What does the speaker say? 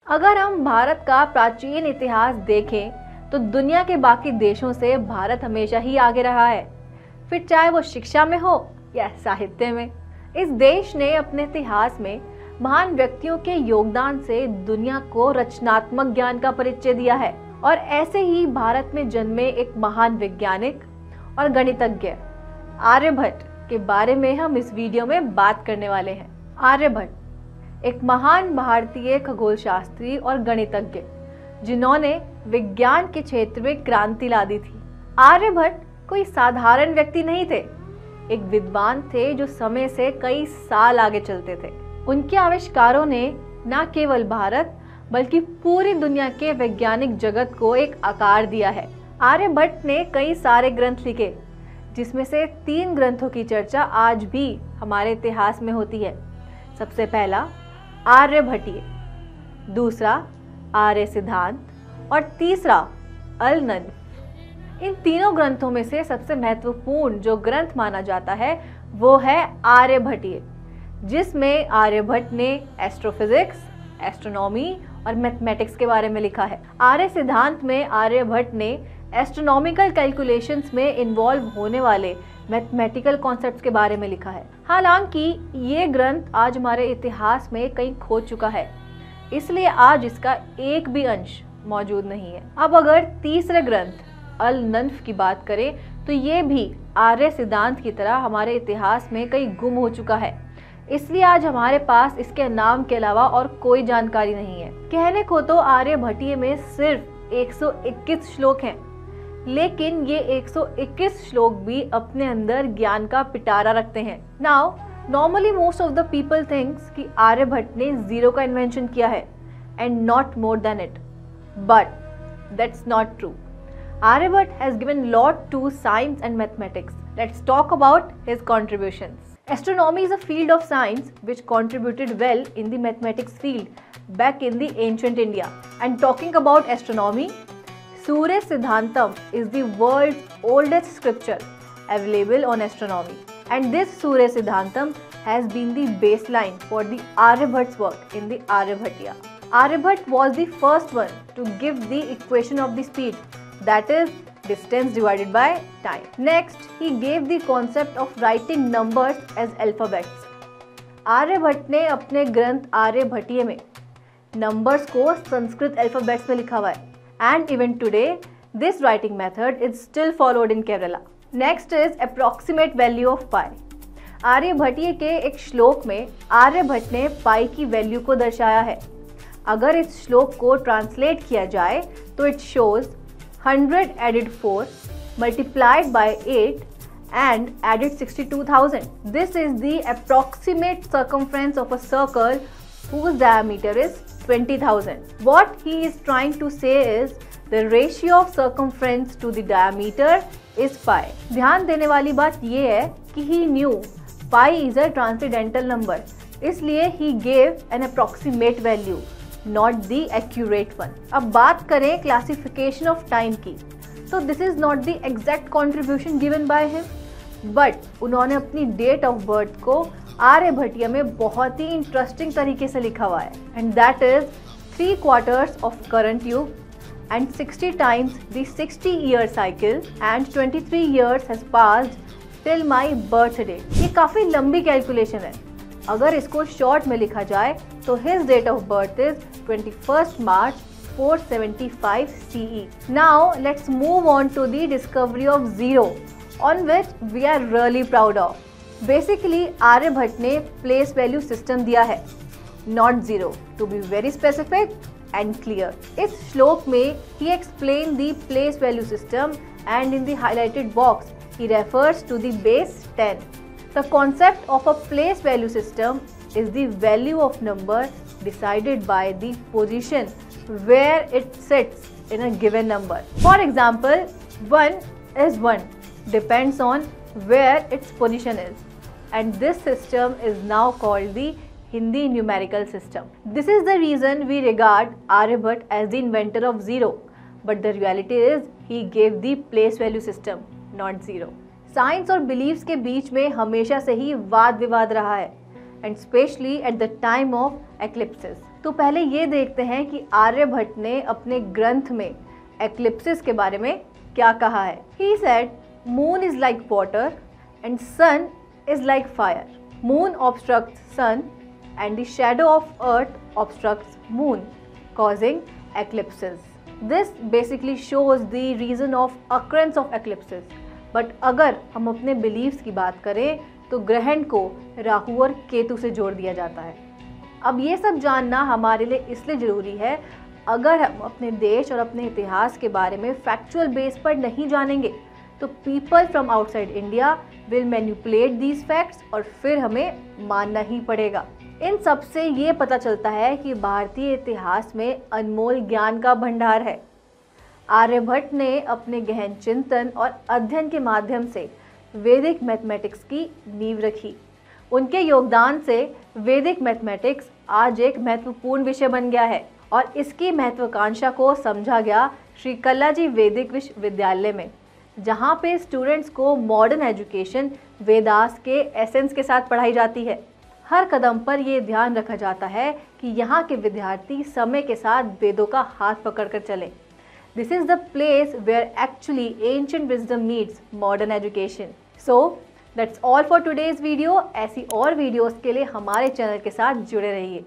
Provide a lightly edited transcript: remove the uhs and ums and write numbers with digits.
अगर हम भारत का प्राचीन इतिहास देखें तो दुनिया के बाकी देशों से भारत हमेशा ही आगे रहा है, फिर चाहे वो शिक्षा में हो या साहित्य में। इस देश ने अपने इतिहास में महान व्यक्तियों के योगदान से दुनिया को रचनात्मक ज्ञान का परिचय दिया है और ऐसे ही भारत में जन्मे एक महान वैज्ञानिक और गणितज्ञ आर्यभट्ट के बारे में हम इस वीडियो में बात करने वाले हैं। आर्यभट्ट एक महान भारतीय खगोल शास्त्री और गणितज्ञ जिन्होंने विज्ञान के क्षेत्र में क्रांति ला दी थी। आर्यभट्ट कोई साधारण व्यक्ति नहीं थे, एक विद्वान थे जो समय से कई साल आगे चलते थे। उनके आविष्कारों ने न केवल भारत बल्कि पूरी दुनिया के वैज्ञानिक जगत को एक आकार दिया है। आर्यभट्ट ने कई सारे ग्रंथ लिखे, जिसमें से 3 ग्रंथों की चर्चा आज भी हमारे इतिहास में होती है। सबसे पहला आर्यभट्टीय, दूसरा आर्य सिद्धांत और तीसरा अल-नन्फ। इन तीनों ग्रंथों में से सबसे महत्वपूर्ण जो ग्रंथ माना जाता है वो है आर्यभट्टीय, जिसमें आर्यभट्ट ने एस्ट्रोफिजिक्स, एस्ट्रोनॉमी और मैथमेटिक्स के बारे में लिखा है। आर्य सिद्धांत में आर्यभट्ट ने एस्ट्रोनॉमिकल कैलकुलेशंस में इन्वॉल्व होने वाले मैथमेटिकल कॉन्सेप्ट्स के बारे में लिखा है। हालांकि ये ग्रंथ आज हमारे इतिहास में कहीं खो चुका है, इसलिए आज इसका एक भी अंश मौजूद नहीं है। अब अगर तीसरे ग्रंथ अल-नन्फ की बात करें तो ये भी आर्य सिद्धांत की तरह हमारे इतिहास में कहीं गुम हो चुका है, इसलिए आज हमारे पास इसके नाम के अलावा और कोई जानकारी नहीं है। कहने को तो आर्यभट्टीय में सिर्फ 121 श्लोक हैं, लेकिन ये 121 श्लोक भी अपने अंदर ज्ञान का पिटारा रखते हैं। Now normally most of the people thinks कि आर्यभट्ट ने जीरो का इन्वेंशन किया है and not more than it, but that's not true. Aryabhatta has given lot to science and mathematics. Let's talk about his contributions. Astronomy is a field of science which contributed well in the mathematics field back in the ancient India. And talking about astronomy, Surya Siddhantam is the world's oldest scripture available on astronomy. And this Surya Siddhantam has been the baseline for the Aryabhatta's work in the Aryabhattiya. Aryabhatta was the first one to give the equation of the speed, that is distance divided by time. Next, he gave the concept of writing numbers as alphabets. Aryabhata ने अपने ग्रंथ आर्यभट्टीय में numbers को Sanskrit alphabets में लिखा हुआ है, and even today this writing method is still followed in Kerala. Next is approximate value of pi. Aryabhatiya के एक श्लोक में आर्यभट्ट ने पाई की वैल्यू को दर्शाया है। अगर इस श्लोक को ट्रांसलेट किया जाए तो it shows 100 added 4 multiplied by 8 and added 62,000. This is the approximate circumference of a circle whose diameter is 20,000. What he is trying to say is the ratio of circumference to the diameter is pi. ध्यान देने वाली बात ये है कि he knew pi is a transcendental number, इसलिए he gave an approximate value, not the accurate one. अब बात करें क्लासिफिकेशन ऑफ टाइम की, तो this is not the exact contribution given by him, but उन्होंने अपनी डेट ऑफ बर्थ को आर्यभट्टीय में बहुत ही इंटरेस्टिंग तरीके से लिखा हुआ है, and that is 3/4 of current युग and 60 times the 60-year cycle and 23 years has passed till my birthday. ये काफी लंबी कैलकुलेशन है। अगर इसको शॉर्ट में लिखा जाए तो his date of birth is 21 March 475 CE. Now let's move on to the discovery of zero, on which we are really proud of. Basically Aryabhata ने place value system दिया है, not zero, to be very specific and clear. इस श्लोक में he explained the place value system and in the highlighted box he refers to the base 10. The concept of a place value system is the value of number decided by the position where it sits in a given number. For example, 1 is 1 depends on where its position is, and this system is now called the Hindi numerical system. This is the reason we regard Aryabhatta as the inventor of zero, but the reality is he gave the place value system, not zero. Science और beliefs के बीच में हमेशा से ही वाद विवाद रहा है, and specially at the time of eclipses. तो पहले ये देखते हैं कि आर्यभट्ट ने अपने ग्रंथ में एक्लिप्सिस के बारे में क्या कहा है। He said, moon is like water and sun is like fire. Moon obstructs sun and the shadow of earth obstructs moon, causing eclipses. This basically shows the reason of occurrence of eclipses. But अगर हम अपने beliefs की बात करें तो ग्रहण को राहु और केतु से जोड़ दिया जाता है। अब ये सब जानना हमारे लिए इसलिए ज़रूरी है, अगर हम अपने देश और अपने इतिहास के बारे में फैक्चुअल बेस पर नहीं जानेंगे तो people from outside India will manipulate these facts और फिर हमें मानना ही पड़ेगा। इन सब से ये पता चलता है कि भारतीय इतिहास में अनमोल ज्ञान का भंडार है। आर्यभट्ट ने अपने गहन चिंतन और अध्ययन के माध्यम से वैदिक मैथमेटिक्स की नींव रखी। उनके योगदान से वैदिक मैथमेटिक्स आज एक महत्वपूर्ण विषय बन गया है और इसकी महत्वाकांक्षा को समझा गया श्री कल्लाजी वैदिक विश्वविद्यालय में, जहाँ पे स्टूडेंट्स को मॉडर्न एजुकेशन वेदास के एसेंस के साथ पढ़ाई जाती है। हर कदम पर ये ध्यान रखा जाता है कि यहाँ के विद्यार्थी समय के साथ वेदों का हाथ पकड़कर चलें। This is the place where actually ancient wisdom meets modern education. So that's all for today's video. ऐसी और वीडियोस के लिए हमारे चैनल के साथ जुड़े रहिए।